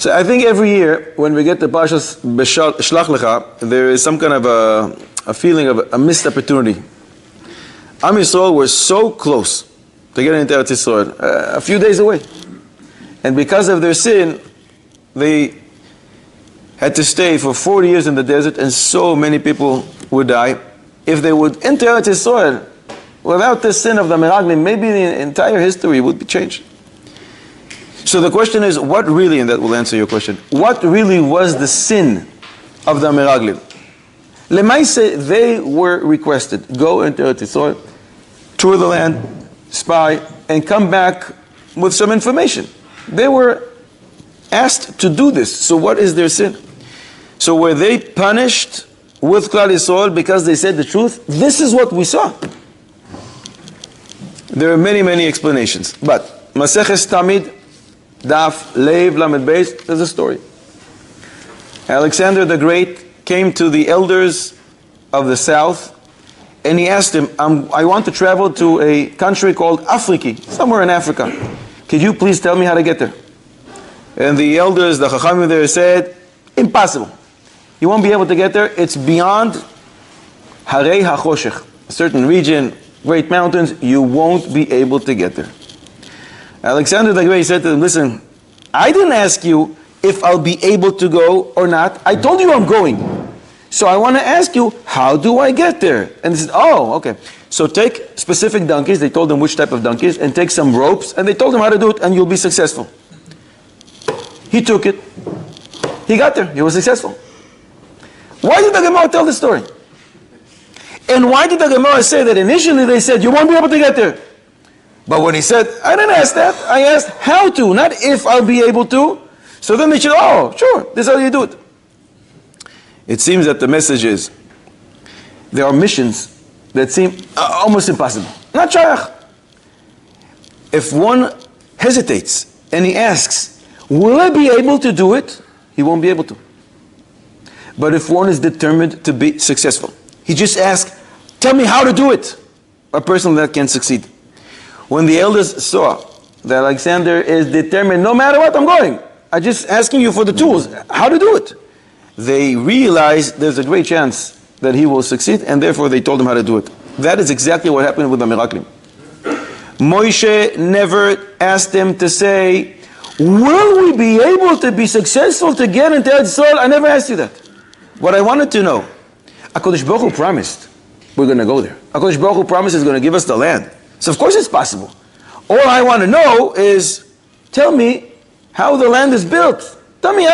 So I think every year when we get to Parshas Shelach Lecha, there is some kind of a feeling of a missed opportunity. Am Yisrael were so close to getting into Eretz Yisrael, a few days away. And because of their sin, they had to stay for 40 years in the desert, and so many people would die. If they would enter Eretz Yisrael without the sin of the Meraglim, maybe the entire history would be changed. So the question is, what really, and that will answer your question, what really was the sin of the Meraglim? Lemaise, they were requested, go into Eretz Yisrael, tour the land, spy, and come back with some information. They were asked to do this. So what is their sin? So were they punished with Klal Yisrael because they said the truth? This is what we saw. There are many, many explanations. But Maseches Tamid, Daf, Lev, Lamed Beis, there's a story. Alexander the Great came to the elders of the south and he asked them, I want to travel to a country called Afriki, somewhere in Africa. Could you please tell me how to get there? And the elders, the Chachamim there said, impossible. You won't be able to get there. It's beyond Harei HaChoshech, a certain region, great mountains. You won't be able to get there. Alexander the Great said to them, listen, I didn't ask you if I'll be able to go or not. I told you I'm going. So I want to ask you, how do I get there? And they said, oh, okay. So take specific donkeys. They told them which type of donkeys, and take some ropes, and they told him how to do it, and you'll be successful. He took it. He got there. He was successful. Why did the Gemara tell the story? And why did the Gemara say that initially they said, you won't be able to get there? But when he said, I didn't ask that. I asked how to, not if I'll be able to. So then they should, oh, sure, this is how you do it. It seems that the message is, there are missions that seem almost impossible. Not shayach. If one hesitates and he asks, will I be able to do it? He won't be able to. But if one is determined to be successful, he just asks, tell me how to do it. A person that can succeed. When the elders saw that Alexander is determined, no matter what, I'm going. I'm just asking you for the tools, how to do it. They realized there's a great chance that he will succeed, and therefore they told him how to do it. That is exactly what happened with the Meraglim. Moshe never asked them to say, will we be able to be successful to get into Eretz Yisrael? I never asked you that. What I wanted to know, HaKadosh Baruch Hu promised we're going to go there. HaKadosh Baruch Hu promised he's going to give us the land. So of course it's possible. All I want to know is, tell me how the land is built. Tell me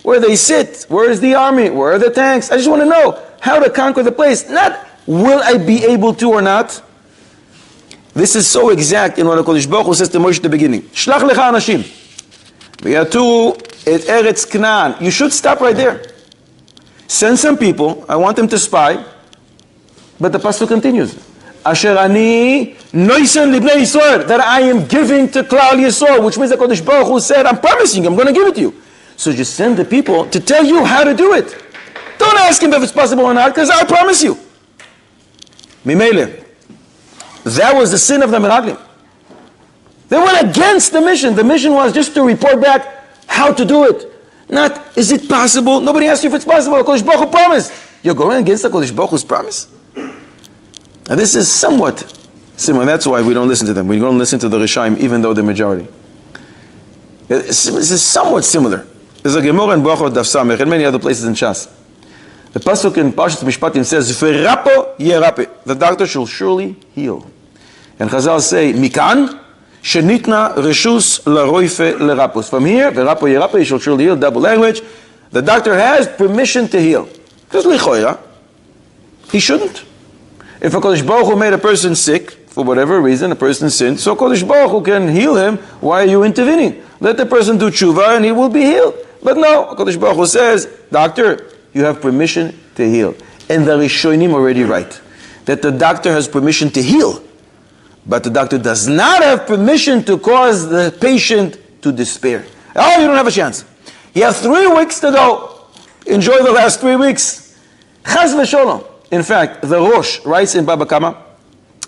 where they sit, where is the army, where are the tanks. I just want to know how to conquer the place. Not, will I be able to or not? This is so exact in what HaKadosh Baruch Hu says to Moshe at the beginning. Shelach Lecha Anashim. V'yatu et Eretz Canaan. You should stop right there. Send some people, I want them to spy, but the pasuk continues. Asher ani noisen libnei Yisrael, that I am giving to Klal Yisrael, which means that HaKadosh Baruch Hu said, I'm promising you, I'm going to give it to you. So just send the people to tell you how to do it. Don't ask him if it's possible or not, because I promise you. Mimele. That was the sin of the Meraglim. They went against the mission. The mission was just to report back how to do it. Not, is it possible? Nobody asked you if it's possible. HaKadosh Baruch Hu promised. You're going against the HaKadosh Baruch Hu's promise? And this is somewhat similar. That's why we don't listen to them. We don't listen to the Rishaim, even though they're majority. This is somewhat similar. There's a Gemara in Brachot Daf Samech and many other places in Shas. The pasuk in Parshas Mishpatim says, "V'rapo yerape." The doctor shall surely heal. And Chazal say, "Mikan shenitna reshus laroife lerapos." From here, "V'rapo yerape," he shall surely heal. Double language. The doctor has permission to heal. Because lichoira, he shouldn't. If HaKadosh Baruch Hu made a person sick, for whatever reason, a person sinned, so HaKadosh Baruch Hu can heal him. Why are you intervening? Let the person do tshuva and he will be healed. But no, HaKadosh Baruch Hu says, doctor, you have permission to heal. And the Rishonim already write that the doctor has permission to heal, but the doctor does not have permission to cause the patient to despair. Oh, you don't have a chance. You have 3 weeks to go. Enjoy the last 3 weeks. Chas v'sholom. In fact, the Rosh writes in Baba Kama,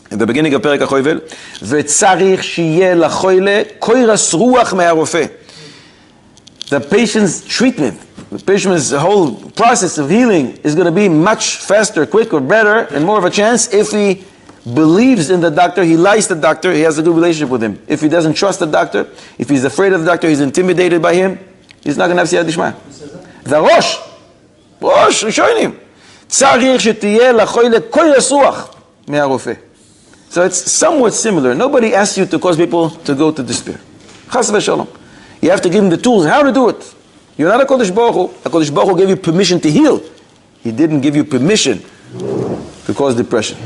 in the beginning of Perek HaChoivel, "V'tzarich sheyeh lachoyle koiras ruach me'harofeh." the patient's treatment, the patient's whole process of healing is going to be much faster, quicker, better, and more of a chance if he believes in the doctor, he likes the doctor, he has a good relationship with him. If he doesn't trust the doctor, if he's afraid of the doctor, he's intimidated by him, he's not going to have siyat dishmaya. The Rosh Rishonim. צריך שתהיה לחולה כל יסוח מהרופא. So it's somewhat similar. Nobody asks you to cause people to go to despair. Chas v'shalom. You have to give them the tools how to do it. You're not a Kodesh Baruch Hu. A Kodesh Baruch Hu gave you permission to heal. He didn't give you permission to cause depression.